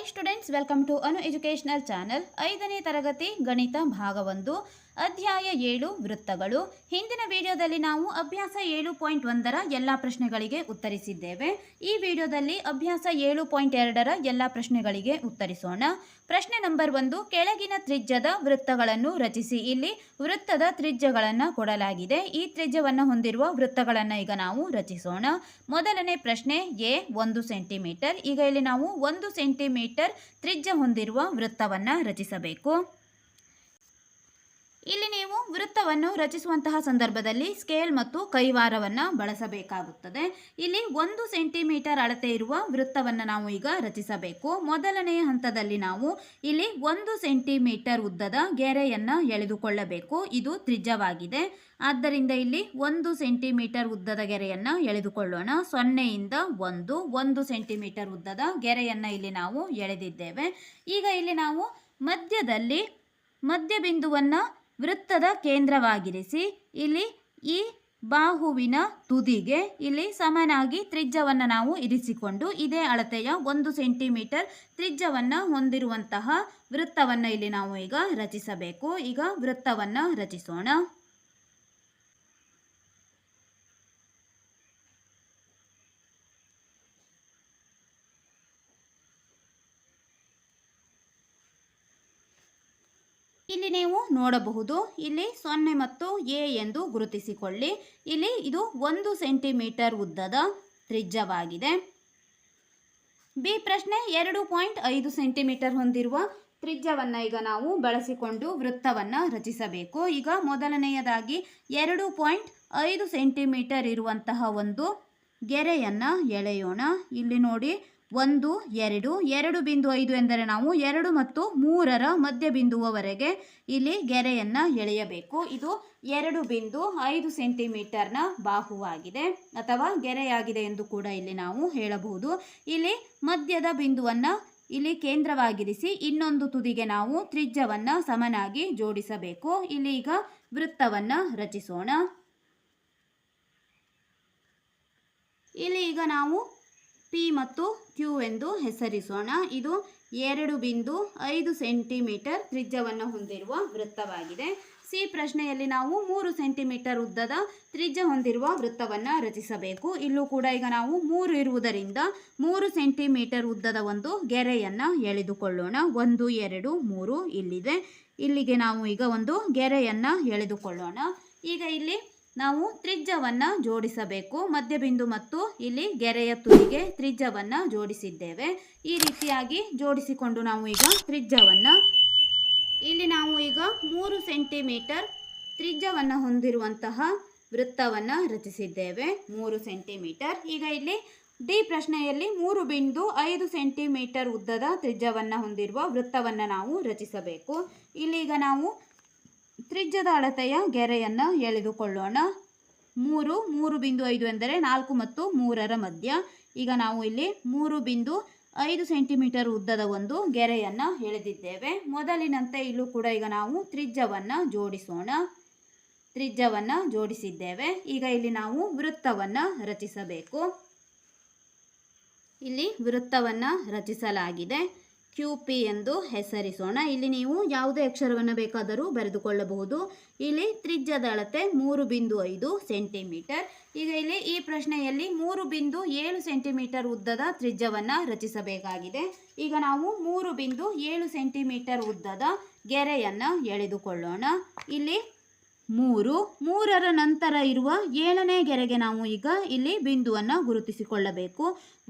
Hi students, welcome to Anu educational channel. 5ನೇ ತರಗತಿ ಗಣಿತ ಭಾಗ 1 ಅಧ್ಯಾಯ 7 ವೃತ್ತಗಳು. ಹಿಂದಿನ ವಿಡಿಯೋದಲ್ಲಿ ನಾವು ಅಭ್ಯಾಸ 7.1ರ ಎಲ್ಲ ಪ್ರಶ್ನೆಗಳಿಗೆ ಉತ್ತರಿಸಿದ್ದೇವೆ. ಈ ವಿಡಿಯೋದಲ್ಲಿ ಅಭ್ಯಾಸ 7.2ರ ಎಲ್ಲ ಪ್ರಶ್ನೆಗಳಿಗೆ ಉತ್ತರಿಸೋಣ. ಪ್ರಶ್ನೆ ನಂಬರ್ 1, ಕೆಳಗಿನ ತ್ರಿಜ್ಯದ ವೃತ್ತಗಳನ್ನು ರಚಿಸಿ. ಇಲ್ಲಿ ವೃತ್ತದ ತ್ರಿಜ್ಯಗಳನ್ನು ಕೊಡಲಾಗಿದೆ. ಈ ತ್ರಿಜ್ಯವನ್ನು ಹೊಂದಿರುವ ವೃತ್ತಗಳನ್ನು ಈಗ ನಾವು ರಚಿಸೋಣ. ಮೊದಲನೇ ಪ್ರಶ್ನೆ ಎ 1 ಸೆಂಟಿಮೀಟರ್. ಈಗ ಇಲ್ಲಿ ನಾವು 1 ಸೆಂಟಿಮೀಟರ್ ತ್ರಿಜ್ಯ ಹೊಂದಿರುವ ವೃತ್ತವನ್ನು ರಚಿಸಬೇಕು. ಇಲ್ಲಿ ನೀವು ವೃತ್ತವನ್ನು ರಚಿಸುವಂತಹ ಸಂದರ್ಭದಲ್ಲಿ ಸ್ಕೇಲ್ ಮತ್ತು ಕೈವಾರವನ್ನು ಬಳಸಬೇಕಾಗುತ್ತದೆ. ಇಲ್ಲಿ 1 ಸೆಂಟಿಮೀಟರ್ ಅಳತೆ ಇರುವ ವೃತ್ತವನ್ನು ನಾವು ಈಗ ರಚಿಸಬೇಕು. ಮೊದಲನೆಯ ಹಂತದಲ್ಲಿ ನಾವು ಇಲ್ಲಿ 1 ಸೆಂಟಿಮೀಟರ್ ಉದ್ದದ ಗೆರೆಯನ್ನು ಎಳೆದುಕೊಳ್ಳಬೇಕು. ಇದು ತ್ರಿಜ್ಯವಾಗಿದೆ. ಆದ್ದರಿಂದ ಇಲ್ಲಿ 1 ಸೆಂಟಿಮೀಟರ್ ಉದ್ದದ ಗೆರೆಯನ್ನು ಎಳೆದುಕೊಳ್ಳೋಣ. 0ಯಿಂದ 1 ಸೆಂಟಿಮೀಟರ್ ಉದ್ದದ ಗೆರೆಯನ್ನು ಇಲ್ಲಿ ನಾವು ಎಳೆದಿದ್ದೇವೆ. ಈಗ ಇಲ್ಲಿ ನಾವು ಮಧ್ಯಬಿಂದುವನ್ನು ವೃತ್ತದ ಕೇಂದ್ರವಾಗಿರಿಸಿ ಇಲ್ಲಿ ಈ ಬಾಹುವಿನ ತುದಿಗೆ ಇಲ್ಲಿ ಸಮನಾಗಿ ತ್ರಿಜ್ಯವನ್ನು ನಾವು ಇರಿಸಿಕೊಂಡು ಇದೇ ಅಳತೆಯ 1 ಸೆಂಟಿಮೀಟರ್ ತ್ರಿಜ್ಯವನ್ನು ಹೊಂದಿರುವಂತಹ ವೃತ್ತವನ್ನು ಇಲ್ಲಿ ನಾವು ಈಗ ರಚಿಸಬೇಕು. ಈಗ ವೃತ್ತವನ್ನು ರಚಿಸೋಣ. ಇಲ್ಲಿ ನೀವು ನೋಡಬಹುದು, ಇಲ್ಲಿ 0 ಮತ್ತು ಎ ಎಂದು ಗುರುತಿಸಿಕೊಳ್ಳಿ. ಇಲ್ಲಿ ಇದು 1 ಸೆಂಟಿಮೀಟರ್ ಉದ್ದದ ತ್ರಿಜ್ಯವಾಗಿದೆ. ಬಿ ಪ್ರಶ್ನೆ 2.5 ಸೆಂಟಿಮೀಟರ್ ಹೊಂದಿರುವ ತ್ರಿಜ್ಯವನ್ನು ಈಗ ನಾವು ಬಳಸಿಕೊಂಡು ವೃತ್ತವನ್ನು ರಚಿಸಬೇಕು. ಈಗ ಮೊದಲನೆಯದಾಗಿ 2.5 ಸೆಂಟಿಮೀಟರ್ ಇರುವಂತಹ ಒಂದು ಗೆರೆಯನ್ನು ಎಳೆಯೋಣ. ಇಲ್ಲಿ ನೋಡಿ 1 2 2.5 ಎಂದರೆ ನಾವು 2 ಮತ್ತು 3ರ ಮಧ್ಯ ಬಿಂದುವವರೆಗೆ ಇಲ್ಲಿ ಗೆರೆಯನ್ನು ಎಳೆಯಬೇಕು. ಇದು 2.5 ಸೆಂಟಿಮೀಟರ್ನ ಬಾಹುವಾಗಿದೆ ಅಥವಾ ಗೆರೆಯಾಗಿದೆ ಎಂದು ಕೂಡ ಇಲ್ಲಿ ನಾವು ಹೇಳಬಹುದು. ಇಲ್ಲಿ ಮಧ್ಯದ ಬಿಂದುವನ್ನು ಇಲ್ಲಿ ಕೇಂದ್ರವಾಗಿರಿಸಿ ಇನ್ನೊಂದು ತುದಿಗೆ ನಾವು ತ್ರಿಜ್ಯವನ್ನು ಸಮನಾಗಿ ಜೋಡಿಸಬೇಕು. ಇಲ್ಲಿ ಈಗ ವೃತ್ತವನ್ನು ರಚಿಸೋಣ. ಇಲ್ಲಿ ಈಗ ನಾವು ಪಿ ಮತ್ತು ಕ್ಯೂ ಎಂದು ಹೆಸರಿಸೋಣ. ಇದು 2.5 ಸೆಂಟಿಮೀಟರ್ ತ್ರಿಜ್ಯವನ್ನು ಹೊಂದಿರುವ ವೃತ್ತವಾಗಿದೆ. ಸಿ ಪ್ರಶ್ನೆಯಲ್ಲಿ ನಾವು 3 ಸೆಂಟಿಮೀಟರ್ ಉದ್ದದ ತ್ರಿಜ್ಯ ಹೊಂದಿರುವ ವೃತ್ತವನ್ನು ರಚಿಸಬೇಕು. ಇಲ್ಲೂ ಕೂಡ ಈಗ ನಾವು 3 ಇರುವುದರಿಂದ 3 ಸೆಂಟಿಮೀಟರ್ ಉದ್ದದ ಒಂದು ಗೆರೆಯನ್ನು ಎಳೆದುಕೊಳ್ಳೋಣ. 1 2 3 ಇಲ್ಲಿದೆ. ಇಲ್ಲಿಗೆ ನಾವು ಈಗ ಒಂದು ಗೆರೆಯನ್ನು ಎಳೆದುಕೊಳ್ಳೋಣ. ಈಗ ಇಲ್ಲಿ ನಾವು ತ್ರಿಜ್ಯವನ್ನು ಜೋಡಿಸಬೇಕು. ಮಧ್ಯಬಿಂದು ಮತ್ತು ಇಲ್ಲಿ ಗೆರೆಯ ತುದಿಗೆ ತ್ರಿಜ್ಯವನ್ನು ಜೋಡಿಸಿದ್ದೇವೆ. ಈ ರೀತಿಯಾಗಿ ಜೋಡಿಸಿಕೊಂಡು ನಾವು ಈಗ ತ್ರಿಜ್ಯವನ್ನು ಇಲ್ಲಿ ನಾವು ಈಗ 3 ಸೆಂಟಿಮೀಟರ್ ತ್ರಿಜ್ಯವನ್ನು ಹೊಂದಿರುವಂತಹ ವೃತ್ತವನ್ನು ರಚಿಸಿದ್ದೇವೆ. 3 ಸೆಂಟಿಮೀಟರ್. ಈಗ ಇಲ್ಲಿ ಡಿ ಪ್ರಶ್ನೆಯಲ್ಲಿ 3.5 ಸೆಂಟಿಮೀಟರ್ ಉದ್ದದ ತ್ರಿಜ್ಯವನ್ನು ಹೊಂದಿರುವ ವೃತ್ತವನ್ನು ನಾವು ರಚಿಸಬೇಕು. ಇಲ್ಲಿ ಈಗ ನಾವು ತ್ರಿಜ್ಯದ ಅಳತೆಯ ಗೆರೆಯನ್ನು ಎಳೆದುಕೊಳ್ಳೋಣ. 3.5 ಎಂದರೆ 4 ಮತ್ತು 3ರ ಮಧ್ಯ. ಈಗ ನಾವು ಇಲ್ಲಿ 3.5 ಸೆಂಟಿಮೀಟರ್ ಉದ್ದದ ಒಂದು ಗೆರೆಯನ್ನು ಎಳೆದಿದ್ದೇವೆ. ಮೊದಲಿನಂತೆ ಇಲ್ಲೂ ಕೂಡ ಈಗ ನಾವು ತ್ರಿಜ್ಯವನ್ನು ಜೋಡಿಸೋಣ. ತ್ರಿಜ್ಯವನ್ನು ಜೋಡಿಸಿದ್ದೇವೆ. ಈಗ ಇಲ್ಲಿ ನಾವು ವೃತ್ತವನ್ನು ರಚಿಸಬೇಕು. ಇಲ್ಲಿ ವೃತ್ತವನ್ನು ರಚಿಸಲಾಗಿದೆ. QP ಎಂದು ಹೆಸರಿಸೋಣ. ಇಲ್ಲಿ ನೀವು ಯಾವುದೇ ಅಕ್ಷರವನ್ನು ಬೇಕಾದರೂ ಬರೆದುಕೊಳ್ಳಬಹುದು. ಇಲ್ಲಿ ತ್ರಿಜ್ಯದ ಅಳತೆ 3.5 ಸೆಂಟಿಮೀಟರ್. ಈಗ ಇಲ್ಲಿ ಈ ಪ್ರಶ್ನೆಯಲ್ಲಿ 3.7 ಸೆಂಟಿಮೀಟರ್ ಉದ್ದದ ತ್ರಿಜ್ಯವನ್ನು ರಚಿಸಬೇಕಾಗಿದೆ. ಈಗ ನಾವು 3.7 ಸೆಂಟಿಮೀಟರ್ ಉದ್ದದ ಗೆರೆಯನ್ನು ಎಳೆದುಕೊಳ್ಳೋಣ. ಇಲ್ಲಿ 3ರ ನಂತರ ಇರುವ 7ನೇ ಗೆರೆಗೆ ನಾವು ಈಗ ಇಲ್ಲಿ ಬಿಂದುವನ್ನು ಗುರುತಿಸಿಕೊಳ್ಳಬೇಕು.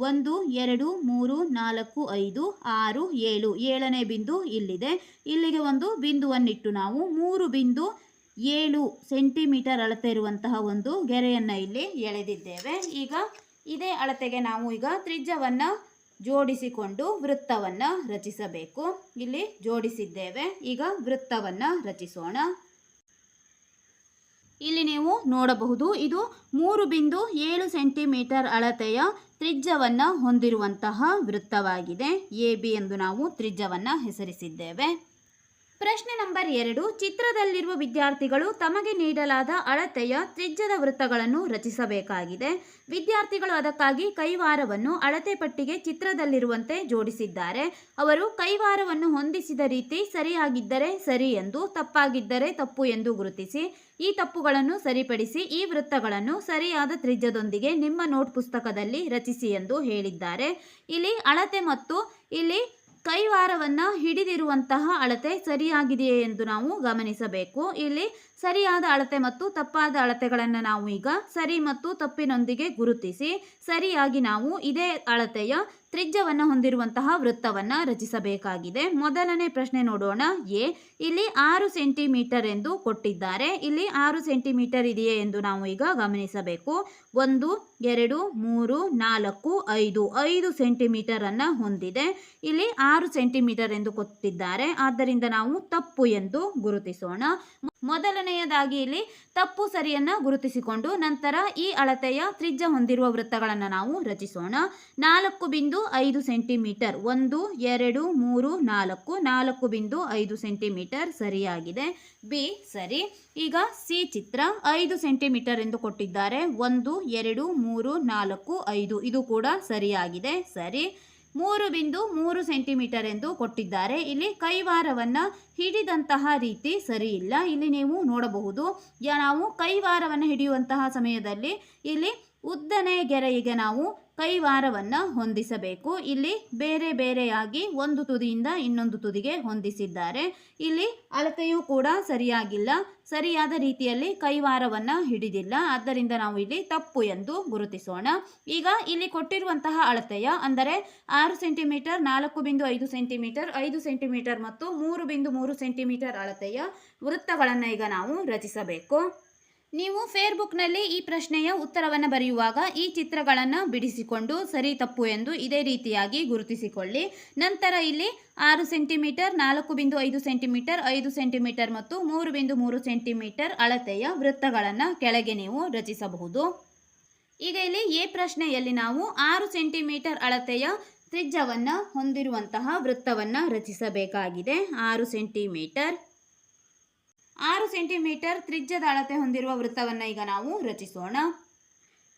1 2 3 4 5 6 7 7ನೇ ಬಿಂದು ಇಲ್ಲಿದೆ. ಇಲ್ಲಿಗೆ ಒಂದು ಬಿಂದುವನ್ನಿಟ್ಟು ನಾವು 3.7 ಸೆಂಟಿಮೀಟರ್ ಅಳತೆ ಇರುವಂತಹ ಒಂದು ಗೆರೆಯನ್ನು ಇಲ್ಲಿ ಎಳೆದಿದ್ದೇವೆ. ಈಗ ಇದೇ ಅಳತೆಗೆ ನಾವು ಈಗ ತ್ರಿಜ್ಯವನ್ನು ಜೋಡಿಸಿಕೊಂಡು ವೃತ್ತವನ್ನು ರಚಿಸಬೇಕು. ಇಲ್ಲಿ ಜೋಡಿಸಿದ್ದೇವೆ. ಈಗ ವೃತ್ತವನ್ನು ರಚಿಸೋಣ. ಇಲ್ಲಿ ನೀವು ನೋಡಬಹುದು, ಇದು 3.7 ಸೆಂಟಿಮೀಟರ್ ಅಳತೆಯ ತ್ರಿಜ್ಯವನ್ನು ಹೊಂದಿರುವಂತಹ ವೃತ್ತವಾಗಿದೆ. AB ಎಂದು ನಾವು ತ್ರಿಜ್ಯವನ್ನು ಹೆಸರಿಸಿದ್ದೇವೆ. ಪ್ರಶ್ನೆ ನಂಬರ್ 2. ಚಿತ್ರದಲ್ಲಿರುವ ವಿದ್ಯಾರ್ಥಿಗಳು ತಮಗೆ ನೀಡಲಾದ ಅಳತೆಯ ತ್ರಿಜ್ಯದ ವೃತ್ತಗಳನ್ನು ರಚಿಸಬೇಕಾಗಿದೆ. ವಿದ್ಯಾರ್ಥಿಗಳು ಅದಕ್ಕಾಗಿ ಕೈವಾರವನ್ನು ಅಳತೆ ಪಟ್ಟಿಗೆ ಚಿತ್ರದಲ್ಲಿರುವಂತೆ ಜೋಡಿಸಿದ್ದಾರೆ. ಅವರು ಕೈವಾರವನ್ನು ಹೊಂದಿಸಿದ ರೀತಿ ಸರಿಯಾಗಿದ್ದರೆ ಸರಿ ಎಂದು, ತಪ್ಪಾಗಿದ್ದರೆ ತಪ್ಪು ಎಂದು ಗುರುತಿಸಿ ಈ ತಪ್ಪುಗಳನ್ನು ಸರಿಪಡಿಸಿ ಈ ವೃತ್ತಗಳನ್ನು ಸರಿಯಾದ ತ್ರಿಜ್ಯದೊಂದಿಗೆ ನಿಮ್ಮ ನೋಟ್ ಪುಸ್ತಕದಲ್ಲಿ ರಚಿಸಿ ಎಂದು ಹೇಳಿದ್ದಾರೆ. ಇಲ್ಲಿ ಅಳತೆ ಮತ್ತು ಇಲ್ಲಿ ಕೈವಾರವನ್ನು ಹಿಡಿದಿರುವಂತಹ ಅಳತೆ ಸರಿಯಾಗಿದೆಯೇ ಎಂದು ನಾವು ಗಮನಿಸಬೇಕು. ಇಲ್ಲಿ ಸರಿಯಾದ ಅಳತೆ ಮತ್ತು ತಪ್ಪಾದ ಅಳತೆಗಳನ್ನು ನಾವು ಈಗ ಸರಿ ಮತ್ತು ತಪ್ಪಿನೊಂದಿಗೆ ಗುರುತಿಸಿ ಸರಿಯಾಗಿ ನಾವು ಇದೇ ಅಳತೆಯ ತ್ರಿಜ್ಯವನ್ನು ಹೊಂದಿರುವಂತಹ ವೃತ್ತವನ್ನು ರಚಿಸಬೇಕಾಗಿದೆ. ಮೊದಲನೇ ಪ್ರಶ್ನೆ ನೋಡೋಣ. ಇಲ್ಲಿ 6 ಸೆಂಟಿಮೀಟರ್ ಎಂದು ಕೊಟ್ಟಿದ್ದಾರೆ. ಇಲ್ಲಿ 6 ಸೆಂಟಿಮೀಟರ್ ಇದೆಯೇ ಎಂದು ನಾವು ಈಗ ಗಮನಿಸಬೇಕು. 1 2 3 4 5 ಸೆಂಟಿಮೀಟರ್ ಅನ್ನು ಹೊಂದಿದೆ. ಇಲ್ಲಿ 6 ಸೆಂಟಿಮೀಟರ್ ಎಂದು ಕೊಟ್ಟಿದ್ದಾರೆ. ಆದ್ದರಿಂದ ನಾವು ತಪ್ಪು ಎಂದು ಗುರುತಿಸೋಣ. ಮೊದಲನೆಯದಾಗಿ ಇಲ್ಲಿ ತಪ್ಪು ಸರಿಯನ್ನು ಗುರುತಿಸಿಕೊಂಡು ನಂತರ ಈ ಅಳತೆಯ ತ್ರಿಜ್ಯ ಹೊಂದಿರುವ ವೃತ್ತಗಳನ್ನು ನಾವು ರಚಿಸೋಣ. 4.5 ಸೆಂಟಿಮೀಟರ್ 1 2 3 4 4.5 ಸೆಂಟಿಮೀಟರ್ ಸರಿಯಾಗಿದೆ. ಬಿ ಸರಿ. ಈಗ ಸಿ ಚಿತ್ರ 5 ಸೆಂಟಿಮೀಟರ್ ಎಂದು ಕೊಟ್ಟಿದ್ದಾರೆ. 1 2 3 4 5 ಇದು ಕೂಡ ಸರಿಯಾಗಿದೆ. ಸರಿ. 3.3 ಸೆಂಟಿಮೀಟರ್ ಎಂದು ಕೊಟ್ಟಿದ್ದಾರೆ. ಇಲ್ಲಿ ಕೈವಾರವನ್ನು ಹಿಡಿದಂತಹ ರೀತಿ ಸರಿ ಇಲ್ಲ. ಇಲ್ಲಿ ನೀವು ನೋಡಬಹುದು ನಾವು ಕೈವಾರವನ್ನು ಹಿಡಿಯುವಂತಹ ಸಮಯದಲ್ಲಿ ಇಲ್ಲಿ ಉದ್ದನೆಯ ಗೆರೆಗೆ ನಾವು ಕೈವಾರವನ್ನು ಹೊಂದಿಸಬೇಕು. ಇಲ್ಲಿ ಬೇರೆ ಬೇರೆಯಾಗಿ ಒಂದು ತುದಿಯಿಂದ ಇನ್ನೊಂದು ತುದಿಗೆ ಹೊಂದಿಸಿದ್ದಾರೆ. ಇಲ್ಲಿ ಅಳತೆಯೂ ಕೂಡ ಸರಿಯಾಗಿಲ್ಲ, ಸರಿಯಾದ ರೀತಿಯಲ್ಲಿ ಕೈವಾರವನ್ನು ಹಿಡಿದಿಲ್ಲ. ಆದ್ದರಿಂದ ನಾವು ಇಲ್ಲಿ ತಪ್ಪು ಎಂದು ಗುರುತಿಸೋಣ. ಈಗ ಇಲ್ಲಿ ಕೊಟ್ಟಿರುವಂತಹ ಅಳತೆಯ ಅಂದರೆ 6 ಸೆಂಟಿಮೀಟರ್ 4.5 ಸೆಂಟಿಮೀಟರ್ 5 ಸೆಂಟಿಮೀಟರ್ ಮತ್ತು 3.3 ಸೆಂಟಿಮೀಟರ್ ಅಳತೆಯ ವೃತ್ತಗಳನ್ನು ಈಗ ನಾವು ರಚಿಸಬೇಕು. ನೀವು ಫೇರ್ಬುಕ್ನಲ್ಲಿ ಈ ಪ್ರಶ್ನೆಯ ಉತ್ತರವನ್ನು ಬರೆಯುವಾಗ ಈ ಚಿತ್ರಗಳನ್ನು ಬಿಡಿಸಿಕೊಂಡು ಸರಿ ತಪ್ಪು ಎಂದು ಇದೇ ರೀತಿಯಾಗಿ ಗುರುತಿಸಿಕೊಳ್ಳಿ. ನಂತರ ಇಲ್ಲಿ 6 ಸೆಂಟಿಮೀಟರ್ 4.5 ಸೆಂಟಿಮೀಟರ್ 5 ಸೆಂಟಿಮೀಟರ್ ಮತ್ತು 3.3 ಸೆಂಟಿಮೀಟರ್ ಅಳತೆಯ ವೃತ್ತಗಳನ್ನು ಕೆಳಗೆ ನೀವು ರಚಿಸಬಹುದು. ಈಗ ಇಲ್ಲಿ ಎ ಪ್ರಶ್ನೆಯಲ್ಲಿ ನಾವು 6 ಸೆಂಟಿಮೀಟರ್ ಅಳತೆಯ ತ್ರಿಜ್ಯವನ್ನು ಹೊಂದಿರುವಂತಹ ವೃತ್ತವನ್ನು ರಚಿಸಬೇಕಾಗಿದೆ. 6 ಸೆಂಟಿಮೀಟರ್ ತ್ರಿಜ್ಯದ ಅಳತೆ ಹೊಂದಿರುವ ವೃತ್ತವನ್ನು ಈಗ ನಾವು ರಚಿಸೋಣ.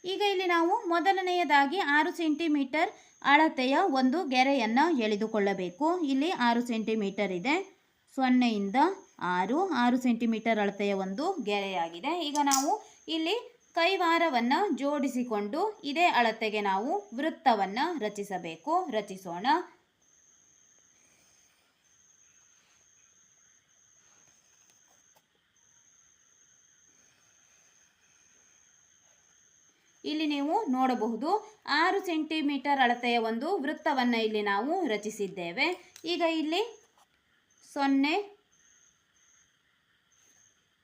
ಈಗ ಇಲ್ಲಿ ನಾವು ಮೊದಲನೆಯದಾಗಿ 6 ಸೆಂಟಿಮೀಟರ್ ಅಳತೆಯ ಒಂದು ಗೆರೆಯನ್ನು ಎಳೆದುಕೊಳ್ಳಬೇಕು. ಇಲ್ಲಿ 6 ಸೆಂಟಿಮೀಟರ್ ಇದೆ. 0 ಇಂದ 6 ಸೆಂಟಿಮೀಟರ್ ಅಳತೆಯ ಒಂದು ಗೆರೆಯಾಗಿದೆ. ಈಗ ನಾವು ಇಲ್ಲಿ ಕೈವಾರವನ್ನು ಜೋಡಿಸಿಕೊಂಡು ಇದೇ ಅಳತೆಗೆ ನಾವು ವೃತ್ತವನ್ನು ರಚಿಸಬೇಕು. ರಚಿಸೋಣ. ಇಲ್ಲಿ ನೀವು ನೋಡಬಹುದು 6 ಸೆಂಟಿಮೀಟರ್ ಅಳತೆಯ ಒಂದು ವೃತ್ತವನ್ನು ಇಲ್ಲಿ ನಾವು ರಚಿಸಿದ್ದೇವೆ. ಈಗ ಇಲ್ಲಿ 0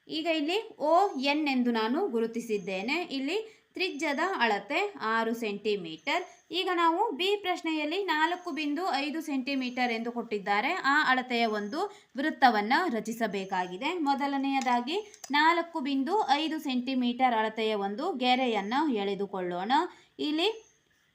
ಈಗ ಇಲ್ಲಿ ON ಎಂದು ನಾನು ಗುರುತಿಸಿದ್ದೇನೆ. ಇಲ್ಲಿ ತ್ರಿಜ್ಯದ ಅಳತೆ 6 ಸೆಂಟಿಮೀಟರ್. ಈಗ ನಾವು ಬಿ ಪ್ರಶ್ನೆಯಲ್ಲಿ 4.5 ಸೆಂಟಿಮೀಟರ್ ಎಂದು ಕೊಟ್ಟಿದ್ದಾರೆ. ಆ ಅಳತೆಯ ಒಂದು ವೃತ್ತವನ್ನು ರಚಿಸಬೇಕಾಗಿದೆ. ಮೊದಲನೆಯದಾಗಿ 4.5 ಸೆಂಟಿಮೀಟರ್ ಅಳತೆಯ ಒಂದು ಗೆರೆಯನ್ನು ಎಳೆದುಕೊಳ್ಳೋಣ. ಇಲ್ಲಿ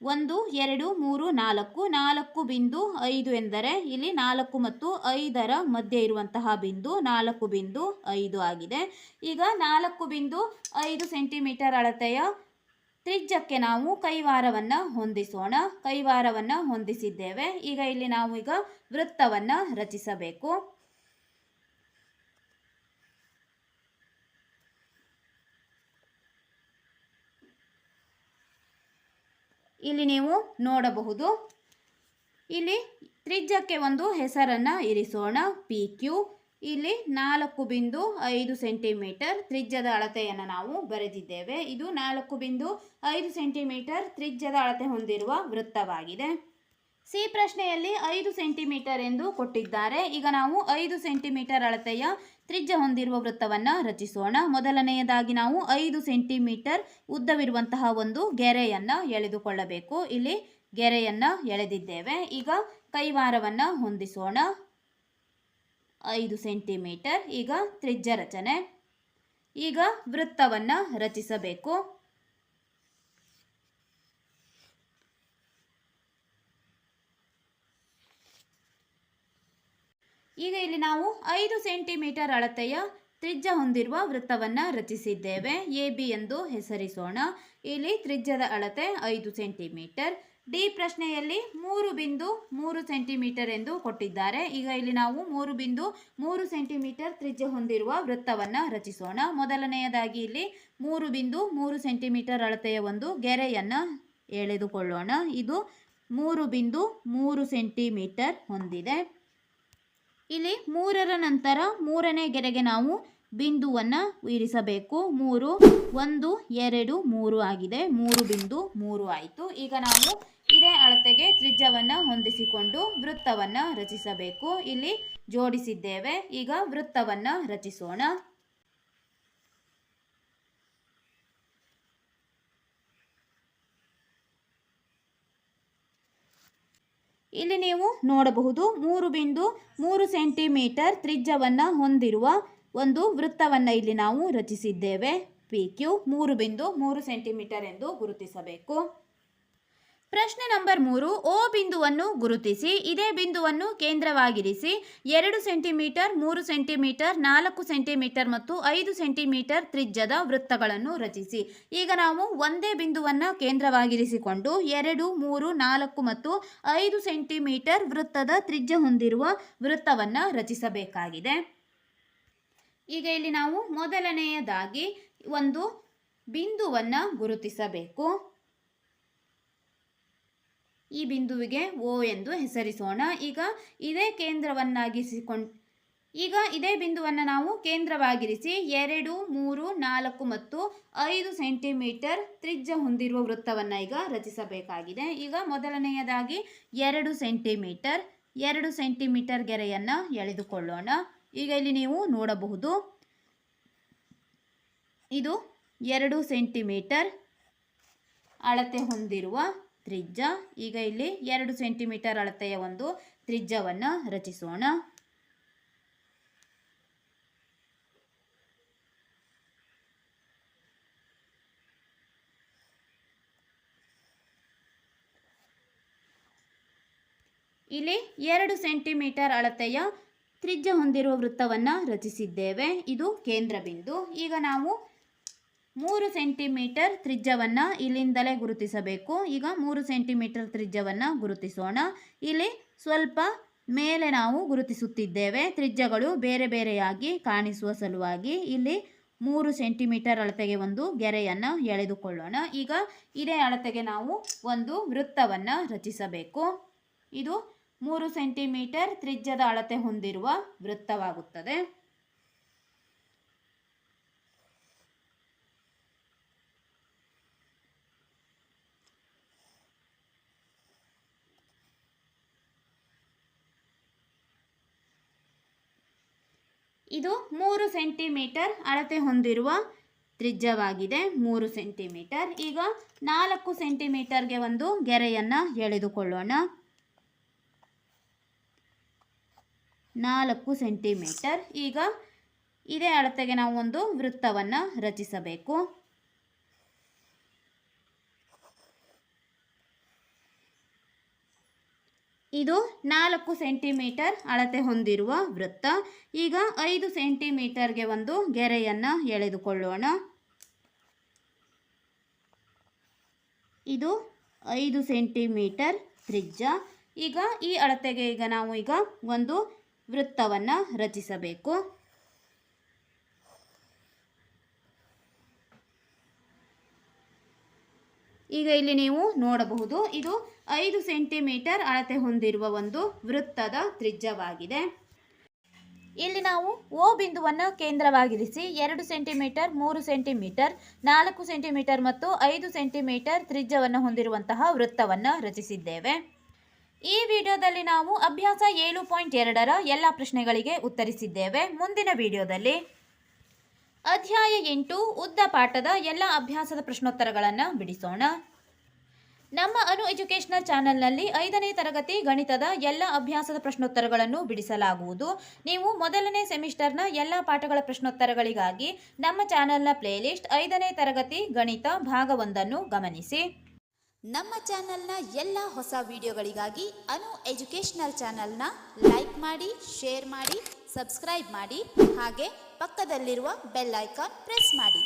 1 2 3 4 4.5 ಎಂದರೆ ಇಲ್ಲಿ 4 ಮತ್ತು 5ರ ಮಧ್ಯೆ ಇರುವಂತಹ ಬಿಂದು 4.5 ಆಗಿದೆ. ಈಗ 4.5 ಸೆಂಟಿಮೀಟರ್ ಅಳತೆಯ ತ್ರಿಜ್ಯಕ್ಕೆ ನಾವು ಕೈವಾರವನ್ನು ಹೊಂದಿಸೋಣ. ಕೈವಾರವನ್ನು ಹೊಂದಿಸಿದ್ದೇವೆ. ಈಗ ಇಲ್ಲಿ ನಾವು ಈಗ ವೃತ್ತವನ್ನು ರಚಿಸಬೇಕು. ಇಲ್ಲಿ ನೀವು ನೋಡಬಹುದು ಇಲ್ಲಿ ತ್ರಿಜ್ಯಕ್ಕೆ ಒಂದು ಹೆಸರನ್ನು ಇರಿಸೋಣ. PQ. ಇಲ್ಲಿ 4.5 ಸೆಂಟಿಮೀಟರ್ ತ್ರಿಜ್ಯದ ಅಳತೆಯನ್ನು ನಾವು ಬರೆದಿದ್ದೇವೆ. ಇದು 4.5 ಸೆಂಟಿಮೀಟರ್ ತ್ರಿಜ್ಯದ ಅಳತೆ ಹೊಂದಿರುವ ವೃತ್ತವಾಗಿದೆ. ಸಿ ಪ್ರಶ್ನೆಯಲ್ಲಿ 5 ಸೆಂಟಿಮೀಟರ್ ಎಂದು ಕೊಟ್ಟಿದ್ದಾರೆ. ಈಗ ನಾವು 5 ಸೆಂಟಿಮೀಟರ್ ಅಳತೆಯ ತ್ರಿಜ್ಯ ಹೊಂದಿರುವ ವೃತ್ತವನ್ನು ರಚಿಸೋಣ. ಮೊದಲನೆಯದಾಗಿ ನಾವು 5 ಸೆಂಟಿಮೀಟರ್ ಉದ್ದವಿರುವಂತಹ ಒಂದು ಗೆರೆಯನ್ನು ಎಳೆದುಕೊಳ್ಳಬೇಕು. ಇಲ್ಲಿ ಗೆರೆಯನ್ನು ಎಳೆದಿದ್ದೇವೆ. ಈಗ ಕೈವಾರವನ್ನು ಹೊಂದಿಸೋಣ. 5 ಸೆಂಟಿಮೀಟರ್. ಈಗ ತ್ರಿಜ್ಯ ರಚನೆ. ಈಗ ವೃತ್ತವನ್ನು ರಚಿಸಬೇಕು. ಈಗ ಇಲ್ಲಿ ನಾವು 5 ಸೆಂಟಿಮೀಟರ್ ಅಳತೆಯ ತ್ರಿಜ್ಯ ಹೊಂದಿರುವ ವೃತ್ತವನ್ನು ರಚಿಸಿದ್ದೇವೆ. ಎ ಬಿ ಎಂದು ಹೆಸರಿಸೋಣ. ಇಲ್ಲಿ ತ್ರಿಜ್ಯದ ಅಳತೆ 5 ಸೆಂಟಿಮೀಟರ್. ಡಿ ಪ್ರಶ್ನೆಯಲ್ಲಿ 3.3 ಸೆಂಟಿಮೀಟರ್ ಎಂದು ಕೊಟ್ಟಿದ್ದಾರೆ. ಈಗ ಇಲ್ಲಿ ನಾವು 3.3 ಸೆಂಟಿಮೀಟರ್ ತ್ರಿಜ್ಯ ಹೊಂದಿರುವ ವೃತ್ತವನ್ನು ರಚಿಸೋಣ. ಮೊದಲನೆಯದಾಗಿ ಇಲ್ಲಿ 3.3 ಸೆಂಟಿಮೀಟರ್ ಅಳತೆಯ ಒಂದು ಗೆರೆಯನ್ನು ಎಳೆದುಕೊಳ್ಳೋಣ. ಇದು 3.3 ಸೆಂಟಿಮೀಟರ್ ಹೊಂದಿದೆ. ಇಲ್ಲಿ 3ರ ನಂತರ 3ನೇ ಗೆರೆಗೆ ನಾವು ಬಿಂದುವನ್ನು ಇರಿಸಬೇಕು. 3 1 2 3 ಆಗಿದೆ. 3.3 ಆಯಿತು. ಈಗ ನಾವು ಇದೇ ಅಳತೆಗೆ ತ್ರಿಜ್ಯವನ್ನು ಹೊಂದಿಸಿಕೊಂಡು ವೃತ್ತವನ್ನು ರಚಿಸಬೇಕು. ಇಲ್ಲಿ ಜೋಡಿಸಿದ್ದೇವೆ. ಈಗ ವೃತ್ತವನ್ನು ರಚಿಸೋಣ. ಇಲ್ಲಿ ನೀವು ನೋಡಬಹುದು 3.3 ಸೆಂಟಿಮೀಟರ್ ತ್ರಿಜ್ಯವನ್ನು ಹೊಂದಿರುವ ಒಂದು ವೃತ್ತವನ್ನು ಇಲ್ಲಿ ನಾವು ರಚಿಸಿದ್ದೇವೆ. ಪಿ ಕ್ಯೂ 3.3 ಸೆಂಟಿಮೀಟರ್ ಎಂದು ಗುರುತಿಸಬೇಕು. ಪ್ರಶ್ನೆ ನಂಬರ್ 3. ಓ ಬಿಂದುವನ್ನು ಗುರುತಿಸಿ. ಇದೇ ಬಿಂದುವನ್ನು ಕೇಂದ್ರವಾಗಿರಿಸಿ 2 ಸೆಂಟಿಮೀಟರ್, 3 ಸೆಂಟಿಮೀಟರ್, 4 ಸೆಂಟಿಮೀಟರ್ ಮತ್ತು 5 ಸೆಂಟಿಮೀಟರ್ ತ್ರಿಜ್ಯದ ವೃತ್ತಗಳನ್ನು ರಚಿಸಿ. ಈಗ ನಾವು ಒಂದೇ ಬಿಂದುವನ್ನು ಕೇಂದ್ರವಾಗಿರಿಸಿಕೊಂಡು 2, 3, 4 ಮತ್ತು 5 ಸೆಂಟಿಮೀಟರ್ ವೃತ್ತದ ತ್ರಿಜ್ಯ ಹೊಂದಿರುವ ವೃತ್ತವನ್ನು ರಚಿಸಬೇಕಾಗಿದೆ. ಈಗ ಇಲ್ಲಿ ನಾವು ಮೊದಲನೆಯದಾಗಿ ಒಂದು ಬಿಂದುವನ್ನು ಗುರುತಿಸಬೇಕು. ಈ ಬಿಂದುವಿಗೆ ಓ ಎಂದು ಹೆಸರಿಸೋಣ. ಈಗ ಇದೇ ಬಿಂದುವನ್ನು ನಾವು ಕೇಂದ್ರವಾಗಿರಿಸಿ 2, 3, 4 ಮತ್ತು 5 ಸೆಂಟಿಮೀಟರ್ ತ್ರಿಜ್ಯ ಹೊಂದಿರುವ ವೃತ್ತವನ್ನು ಈಗ ರಚಿಸಬೇಕಾಗಿದೆ. ಈಗ ಮೊದಲನೆಯದಾಗಿ 2 ಸೆಂಟಿಮೀಟರ್ ಗೆರೆಯನ್ನು ಎಳೆದುಕೊಳ್ಳೋಣ. ಈಗ ಇಲ್ಲಿ ನೀವು ನೋಡಬಹುದು ಇದು 2 ಸೆಂಟಿಮೀಟರ್ ಅಳತೆ ಹೊಂದಿರುವ ತ್ರಿಜ್ಯ. ಈಗ ಇಲ್ಲಿ 2 ಸೆಂಟಿಮೀಟರ್ ಅಳತೆಯ ಒಂದು ತ್ರಿಜ್ಯವನ್ನು ರಚಿಸೋಣ. ಇಲ್ಲಿ 2 ಸೆಂಟಿಮೀಟರ್ ಅಳತೆಯ ತ್ರಿಜ್ಯ ಹೊಂದಿರುವ ವೃತ್ತವನ್ನು ರಚಿಸಿದ್ದೇವೆ. ಇದು ಕೇಂದ್ರ ಬಿಂದು. ಈಗ ನಾವು 3 ಸೆಂಟಿಮೀಟರ್ ತ್ರಿಜ್ಯವನ್ನು ಇಲ್ಲಿಂದಲೇ ಗುರುತಿಸಬೇಕು. ಈಗ 3 ಸೆಂಟಿಮೀಟರ್ ತ್ರಿಜ್ಯವನ್ನು ಗುರುತಿಸೋಣ. ಇಲ್ಲಿ ಸ್ವಲ್ಪ ಮೇಲೆ ನಾವು ಗುರುತಿಸುತ್ತಿದ್ದೇವೆ. ತ್ರಿಜ್ಯಗಳು ಬೇರೆ ಬೇರೆಯಾಗಿ ಕಾಣಿಸುವ ಸಲುವಾಗಿ ಇಲ್ಲಿ 3 ಸೆಂಟಿಮೀಟರ್ ಅಳತೆಗೆ ಒಂದು ಗೆರೆಯನ್ನು ಎಳೆದುಕೊಳ್ಳೋಣ. ಈಗ ಇದೇ ಅಳತೆಗೆ ನಾವು ಒಂದು ವೃತ್ತವನ್ನು ರಚಿಸಬೇಕು. ಇದು 3 ಸೆಂಟಿಮೀಟರ್ ತ್ರಿಜ್ಯದ ಅಳತೆ ಹೊಂದಿರುವ ವೃತ್ತವಾಗುತ್ತದೆ. ಇದು 3 ಸೆಂಟಿಮೀಟರ್ ಅಳತೆ ಹೊಂದಿರುವ ತ್ರಿಜ್ಯವಾಗಿದೆ. 3 ಸೆಂಟಿಮೀಟರ್. ಈಗ 4 ಸೆಂಟಿಮೀಟರ್ಗೆ ಒಂದು ಗೆರೆಯನ್ನು ಎಳೆದುಕೊಳ್ಳೋಣ. 4 ಸೆಂಟಿಮೀಟರ್. ಈಗ ಇದೇ ಅಳತೆಗೆ ನಾವು ಒಂದು ವೃತ್ತವನ್ನು ರಚಿಸಬೇಕು. ಇದು 4 ಸೆಂಟಿಮೀಟರ್ ಅಳತೆ ಹೊಂದಿರುವ ವೃತ್ತ. ಈಗ 5 ಸೆಂಟಿಮೀಟರ್ಗೆ ಒಂದು ಗೆರೆಯನ್ನು ಎಳೆದುಕೊಳ್ಳೋಣ. ಇದು 5 ಸೆಂಟಿಮೀಟರ್ ತ್ರಿಜ್ಯ. ಈಗ ಈ ಅಳತೆಗೆ ನಾವು ಒಂದು ವೃತ್ತವನ್ನು ರಚಿಸಬೇಕು. ಈಗ ಇಲ್ಲಿ ನೀವು ನೋಡಬಹುದು ಇದು 5 ಸೆಂಟಿಮೀಟರ್ ಅಳತೆ ಹೊಂದಿರುವ ಒಂದು ವೃತ್ತದ ತ್ರಿಜ್ಯವಾಗಿದೆ. ಇಲ್ಲಿ ನಾವು ಓ ಬಿಂದುವನ್ನು ಕೇಂದ್ರವಾಗಿರಿಸಿ 2 ಸೆಂಟಿಮೀಟರ್, 3 ಸೆಂಟಿಮೀಟರ್, 4 ಸೆಂಟಿಮೀಟರ್ ಮತ್ತು 5 ಸೆಂಟಿಮೀಟರ್ ತ್ರಿಜ್ಯವನ್ನು ಹೊಂದಿರುವಂತಹ ವೃತ್ತವನ್ನು ರಚಿಸಿದ್ದೇವೆ. ಈ ವಿಡಿಯೋದಲ್ಲಿ ನಾವು ಅಭ್ಯಾಸ 7.2ರ ಎಲ್ಲ ಪ್ರಶ್ನೆಗಳಿಗೆ ಉತ್ತರಿಸಿದ್ದೇವೆ. ಮುಂದಿನ ವಿಡಿಯೋದಲ್ಲಿ ಅಧ್ಯಾಯ 8 ಉದ್ದ ಪಾಠದ ಎಲ್ಲ ಅಭ್ಯಾಸದ ಪ್ರಶ್ನೋತ್ತರಗಳನ್ನು ಬಿಡಿಸೋಣ. ನಮ್ಮ ಅನು ಎಜುಕೇಷನಲ್ ಚಾನೆಲ್ನಲ್ಲಿ 5ನೇ ತರಗತಿ ಗಣಿತದ ಎಲ್ಲ ಅಭ್ಯಾಸದ ಪ್ರಶ್ನೋತ್ತರಗಳನ್ನು ಬಿಡಿಸಲಾಗುವುದು. ನೀವು ಮೊದಲನೇ ಸೆಮಿಸ್ಟರ್ನ ಎಲ್ಲ ಪಾಠಗಳ ಪ್ರಶ್ನೋತ್ತರಗಳಿಗಾಗಿ ನಮ್ಮ ಚಾನೆಲ್ನ ಪ್ಲೇಲಿಸ್ಟ್ 5ನೇ ತರಗತಿ ಗಣಿತ ಭಾಗ 1 ಗಮನಿಸಿ. ನಮ್ಮ ಚಾನೆಲ್ನ ಎಲ್ಲ ಹೊಸ ವಿಡಿಯೋಗಳಿಗಾಗಿ ಅನು ಎಜುಕೇಷನಲ್ ಚಾನೆಲ್ನ ಲೈಕ್ ಮಾಡಿ, ಶೇರ್ ಮಾಡಿ, ಸಬ್ಸ್ಕ್ರೈಬ್ ಮಾಡಿ, ಹಾಗೆ ಪಕ್ಕದಲ್ಲಿರುವ ಬೆಲ್ ಐಕಾನ್ ಪ್ರೆಸ್ ಮಾಡಿ.